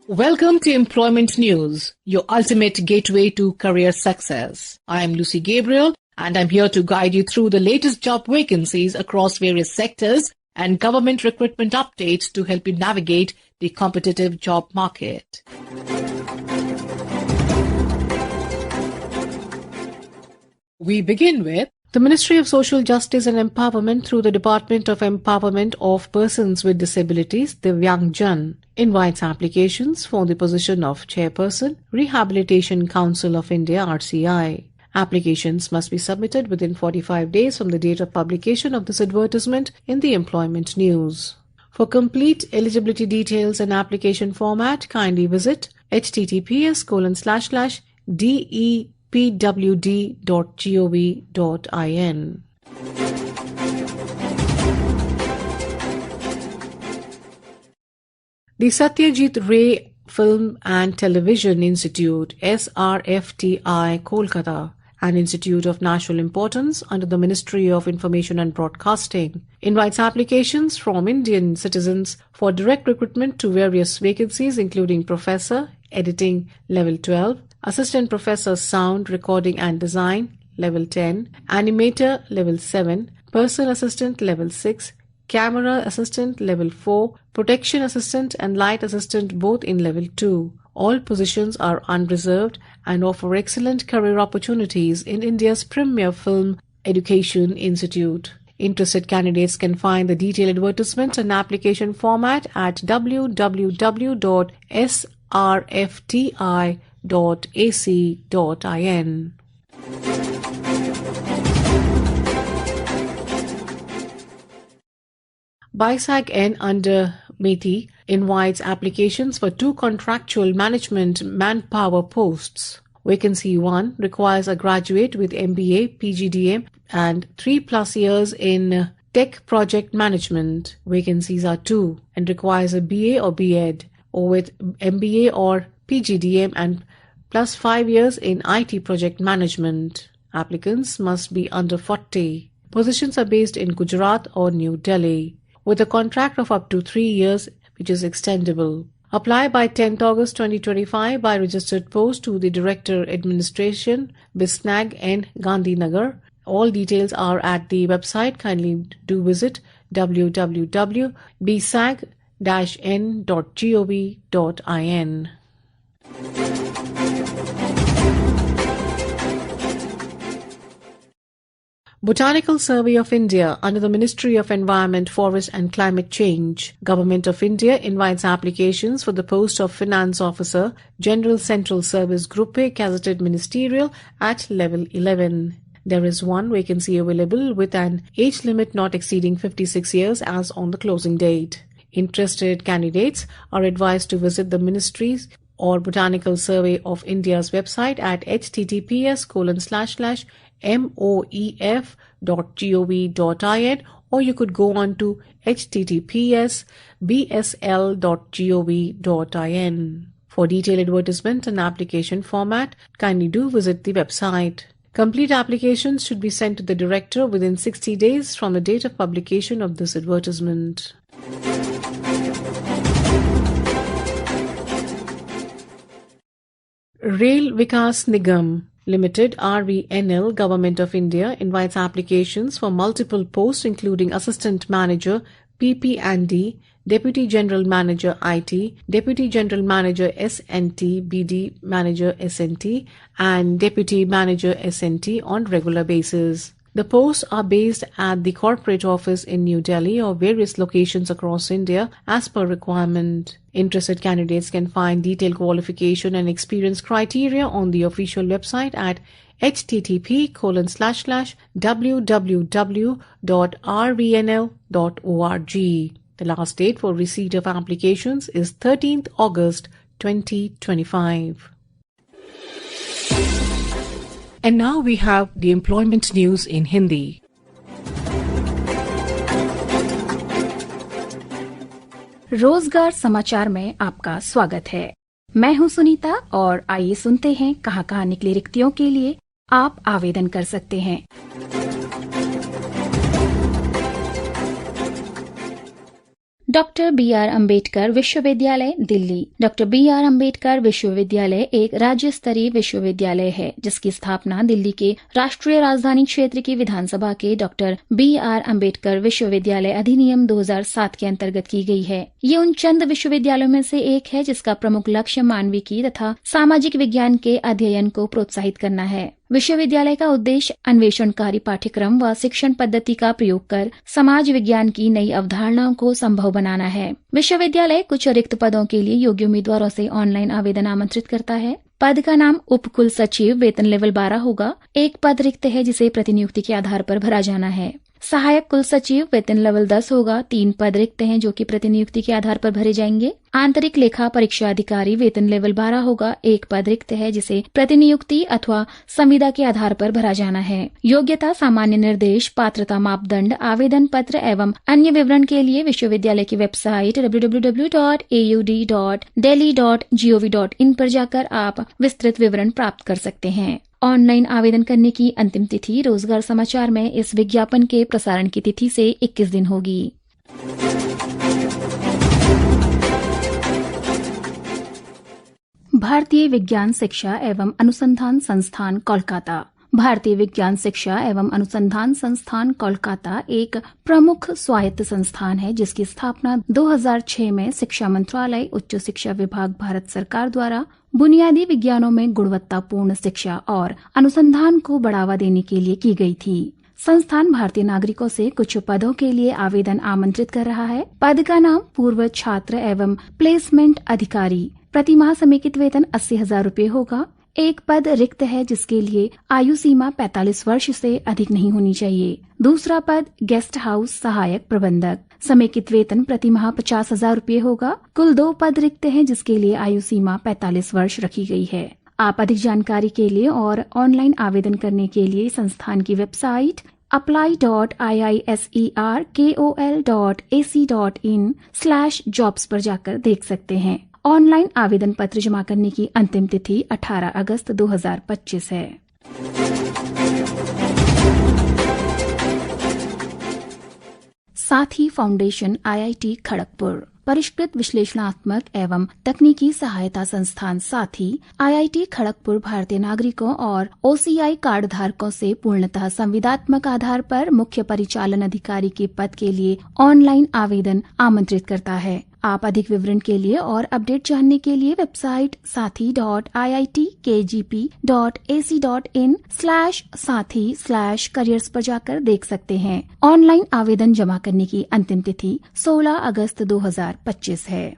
Welcome to Employment News, your ultimate gateway to career success. I am Lucy Gabriel, and I'm here to guide you through the latest job vacancies across various sectors and government recruitment updates to help you navigate the competitive job market. We begin with the Ministry of Social Justice and Empowerment through the Department of Empowerment of Persons with Disabilities, Divyang Jan, invites applications for the position of Chairperson, Rehabilitation Council of India (RCI). Applications must be submitted within 45 days from the date of publication of this advertisement in the Employment News. For complete eligibility details and application format, kindly visit https://depwd.gov.in. The Satyajit Ray Film and Television Institute, SRFTI, Kolkata, an institute of national importance under the Ministry of Information and Broadcasting, invites applications from Indian citizens for direct recruitment to various vacancies including Professor, Editing, Level 12, Assistant Professor Sound, Recording and Design, Level 10, Animator, Level 7, Person Assistant, Level 6, Camera Assistant, Level 4, Protection Assistant and Light Assistant, both in Level 2. All positions are unreserved and offer excellent career opportunities in India's premier film education institute. Interested candidates can find the detailed advertisement and application format at www.srfti.ac.in. BISAG-N under METI invites applications for 2 contractual management manpower posts. Vacancy 1 requires a graduate with MBA, PGDM and 3+ years in tech project management. Vacancies are 2 and requires a BA or BEd or with MBA or PGDM and plus 5 years in IT project management. Applicants must be under 40. Positions are based in Gujarat or New Delhi, with a contract of up to 3 years, which is extendable. Apply by 10th August 2025 by registered post to the Director Administration, BISNAG N, Gandhinagar. All details are at the website. Kindly do visit www.bisag-n.gov.in. Botanical Survey of India under the Ministry of Environment, Forest and Climate Change, Government of India invites applications for the post of Finance Officer, General Central Service Group A, Gazetted Ministerial at Level 11. There is 1 vacancy available with an age limit not exceeding 56 years as on the closing date. Interested candidates are advised to visit the Ministry's or Botanical Survey of India's website at https://moef.gov.in, or you could go on to https://bsl.gov.in. For detailed advertisement and application format, kindly do visit the website. Complete applications should be sent to the Director within 60 days from the date of publication of this advertisement. Rail Vikas Nigam Limited (RVNL), Government of India invites applications for multiple posts including Assistant Manager PP&D, Deputy General Manager IT, Deputy General Manager SNT, BD Manager SNT and Deputy Manager SNT on regular basis. The posts are based at the corporate office in New Delhi or various locations across India as per requirement. Interested candidates can find detailed qualification and experience criteria on the official website at http://www.rvnl.org. The last date for receipt of applications is 13th August 2025. And now we have the employment news in Hindi. रोजगार समाचार में आपका स्वागत है। मैं हूं सुनीता और आइए सुनते हैं कहां निकली रिक्तियों के लिए आप आवेदन कर सकते हैं। Doctor B R. अम्बेडकर विश्वविद्यालय दिल्ली। Doctor B R. अम्बेडकर विश्वविद्यालय एक राज्य स्तरीय विश्वविद्यालय है जिसकी स्थापना दिल्ली के राष्ट्रीय राजधानी क्षेत्र की विधानसभा के डॉक्टर बी.आर. अम्बेडकर विश्वविद्यालय अधिनियम 2007 के अंतर्गत की गई है। ये उन चंद विश्वविद्यालयों में से एक है जिसका प्रमुख लक्ष्य मानविकी तथा सामाजिक विज्ञान के अध्ययन को प्रोत्साहित करना है। विश्वविद्यालय का उद्देश्य अन्वेषणकारी पाठ्यक्रम व शिक्षण पद्धति का प्रयोग कर समाज विज्ञान की नई अवधारणाओं को संभव बनाना है। विश्वविद्यालय कुछ रिक्त पदों के लिए योग्य उम्मीदवारों से ऑनलाइन आवेदन आमंत्रित करता है। पद का नाम उप कुल सचिव, वेतन लेवल 12 होगा। एक पद रिक्त है जिसे प्रतिनियुक्ति के आधार पर भरा जाना है। सहायक कुल सचिव, वेतन लेवल 10 होगा। 3 पद रिक्त हैं जो कि प्रतिनियुक्ति के आधार पर भरे जाएंगे। आंतरिक लेखा परीक्षा अधिकारी, वेतन लेवल 12 होगा। 1 पद रिक्त है जिसे प्रतिनियुक्ति अथवा संविदा के आधार पर भरा जाना है। योग्यता, सामान्य निर्देश, पात्रता मापदंड, आवेदन पत्र एवं अन्य विवरण के लिए विश्वविद्यालय की वेबसाइट www.aud.delhi.gov.in पर जाकर आप विस्तृत विवरण प्राप्त कर सकते हैं। ऑनलाइन आवेदन करने की अंतिम तिथि रोजगार समाचार में इस विज्ञापन के प्रसारण की तिथि से 21 दिन होगी। भारतीय विज्ञान शिक्षा एवं अनुसंधान संस्थान कोलकाता। भारतीय विज्ञान शिक्षा एवं अनुसंधान संस्थान कोलकाता एक प्रमुख स्वायत्त संस्थान है जिसकी स्थापना 2006 में शिक्षा मंत्रालय, उच्च शिक्षा विभाग, भारत सरकार द्वारा बुनियादी विज्ञानों में गुणवत्तापूर्ण शिक्षा और अनुसंधान को बढ़ावा देने के लिए की गई थी। संस्थान भारतीय नागरिकों से कुछ पदों के लिए आवेदन आमंत्रित कर रहा है। पद का नाम पूर्व छात्र एवं प्लेसमेंट अधिकारी। प्रतिमाह समेकित वेतन 80,000 रूपए होगा। 1 पद रिक्त है जिसके लिए आयु सीमा 45 वर्ष से अधिक नहीं होनी चाहिए। दूसरा पद गेस्ट हाउस सहायक प्रबंधक। समेकित वेतन प्रतिमाह 50,000 रूपए होगा। कुल 2 पद रिक्त हैं जिसके लिए आयु सीमा 45 वर्ष रखी गई है। आप अधिक जानकारी के लिए और ऑनलाइन आवेदन करने के लिए संस्थान की वेबसाइट apply.iisekol.ac.in/jobs पर जाकर देख सकते हैं। ऑनलाइन आवेदन पत्र जमा करने की अंतिम तिथि 18 अगस्त 2025 है। साथी फाउंडेशन IIT खड़गपुर। परिष्कृत विश्लेषणात्मक एवं तकनीकी सहायता संस्थान साथी IIT खड़गपुर भारतीय नागरिकों और OCI कार्ड धारकों से पूर्णतः संविदात्मक आधार पर मुख्य परिचालन अधिकारी के पद के लिए ऑनलाइन आवेदन आमंत्रित करता है। आप अधिक विवरण के लिए और अपडेट जानने के लिए वेबसाइट sathi.iitkgp.ac.in/sathi/careers पर जाकर देख सकते हैं। ऑनलाइन आवेदन जमा करने की अंतिम तिथि 16 अगस्त 2025 है।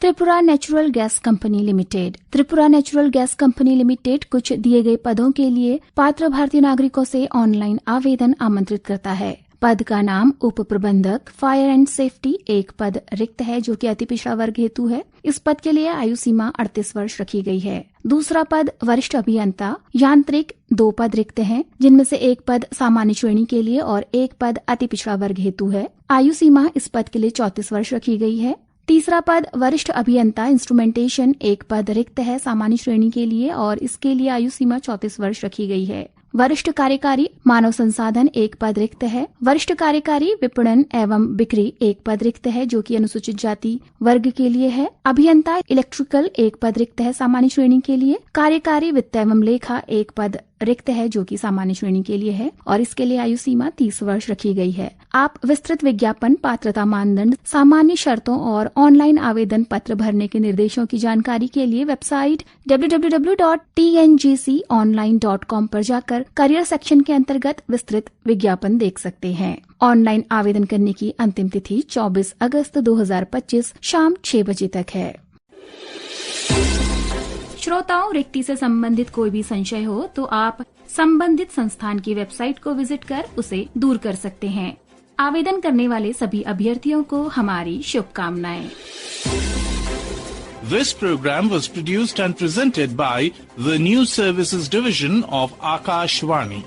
Tripura natural gas company limited. Tripura natural gas company limited कुछ दिए गए पदों के लिए पात्र भारतीय नागरिकों से ऑनलाइन आवेदन आमंत्रित करता है। पद का नाम उप प्रबंधक फायर एंड सेफ्टी। 1 पद रिक्त है जो कि अति पिछड़ा वर्ग हेतु है। इस पद के लिए आयु सीमा 38 वर्ष रखी गई है। दूसरा पद वरिष्ठ अभियंता यांत्रिक। 2 पद रिक्त हैं जिनमें से 1 पद सामान्य श्रेणी के लिए और 1 पद अति पिछड़ा वर्ग हेतु है। आयु सीमा इस पद के लिए 34 वर्ष रखी गई है। तीसरा पद वरिष्ठ अभियंता इंस्ट्रूमेंटेशन। 1 पद रिक्त है सामान्य श्रेणी के लिए और इसके लिए आयु सीमा 34 वर्ष रखी गई है। वरिष्ठ कार्यकारी मानव संसाधन 1 पद रिक्त है। वरिष्ठ कार्यकारी विपणन एवं बिक्री 1 पद रिक्त है जो कि अनुसूचित जाति वर्ग के लिए है। अभियंता इलेक्ट्रिकल 1 पद रिक्त है सामान्य श्रेणी के लिए। कार्यकारी वित्त एवं लेखा 1 पद रिक्त है जो कि सामान्य श्रेणी के लिए है और इसके लिए आयु सीमा 30 वर्ष रखी गई है। आप विस्तृत विज्ञापन, पात्रता मानदंड, सामान्य शर्तों और ऑनलाइन आवेदन पत्र भरने के निर्देशों की जानकारी के लिए वेबसाइट www.tngconline.com पर जाकर करियर सेक्शन के अंतर्गत विस्तृत विज्ञापन देख सकते हैं। ऑनलाइन आवेदन करने की अंतिम तिथि 24 अगस्त 2025 शाम 6 बजे तक है। श्रोताओं, रिक्ति से संबंधित कोई भी संशय हो तो आप संबंधित संस्थान की वेबसाइट को विजिट कर उसे दूर कर सकते हैं। आवेदन करने वाले सभी अभ्यर्थियों को हमारी शुभकामनाएं। This program was produced and presented by the News Services Division of Akashvani.